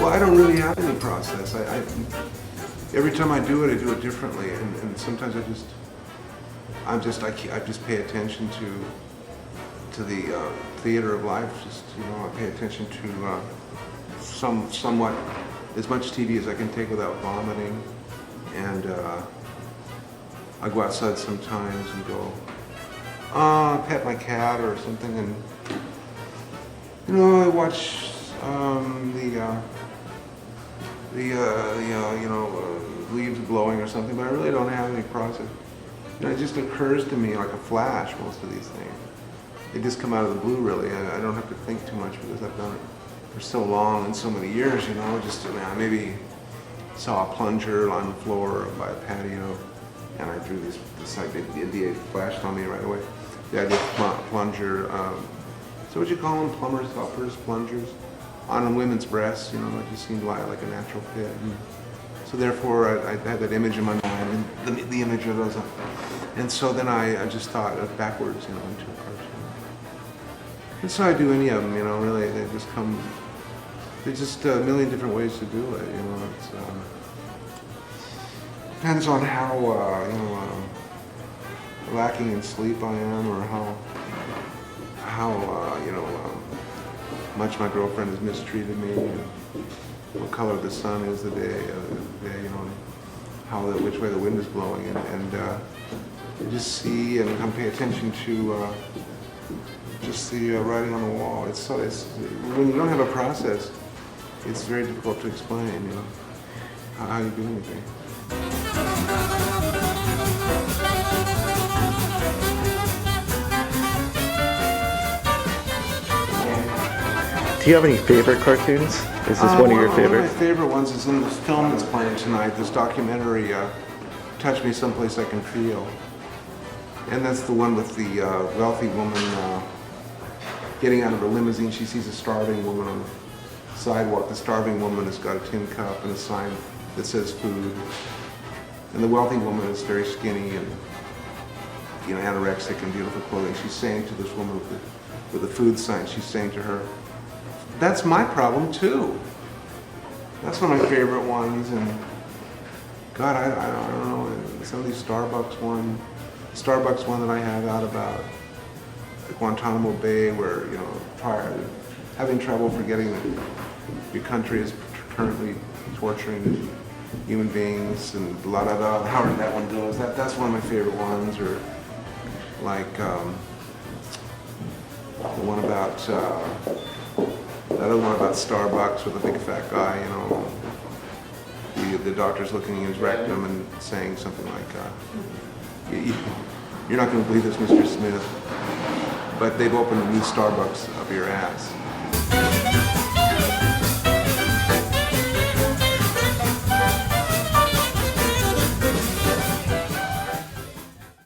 Well, I don't really have any process. Every time I do it differently, and sometimes I just pay attention to the theater of life. Just I pay attention to somewhat as much TV as I can take without vomiting, and I go outside sometimes and go pet my cat or something, and I watch leaves blowing or something, but I really don't have any process. It just occurs to me like a flash, most of these things. They just come out of the blue, really. I don't have to think too much because I've done it for so long and so many years, just maybe saw a plunger on the floor by a patio, and I drew this idea flashed on me right away. The idea of plunger, so what you call them, plumbers, uppers, plungers, on women's breasts, it just seemed like a natural fit. So therefore, I had that image in my mind, and the image of those. And so then I just thought backwards, into a cartoon. And so I do any of them, really. They just come, there's just a million different ways to do it, It's, depends on how, lacking in sleep I am, or how much my girlfriend has mistreated me, and what color the sun is the day, and which way the wind is blowing, and you just see and come pay attention to just the writing on the wall. It's when you don't have a process, it's very difficult to explain, how you do anything. Do you have any favorite cartoons? Is this one of your favorites? One of my favorite ones is in this film that's playing tonight, this documentary, Touch Me Someplace I Can Feel. And that's the one with the wealthy woman getting out of a limousine. She sees a starving woman on the sidewalk. The starving woman has got a tin cup and a sign that says food. And the wealthy woman is very skinny and anorexic and beautiful clothing. She's saying to this woman with the food sign, she's saying to her, "That's my problem too." That's one of my favorite ones. And God, I don't know, some of these Starbucks one that I have out about Guantanamo Bay, where having trouble forgetting that your country is currently torturing human beings, and blah blah blah. However that one goes. That's one of my favorite ones. Or like the one about. The other one about Starbucks with a big fat guy, the doctor's looking in his rectum and saying something like, "You're not going to believe this, Mr. Smith, but they've opened a new Starbucks up your ass."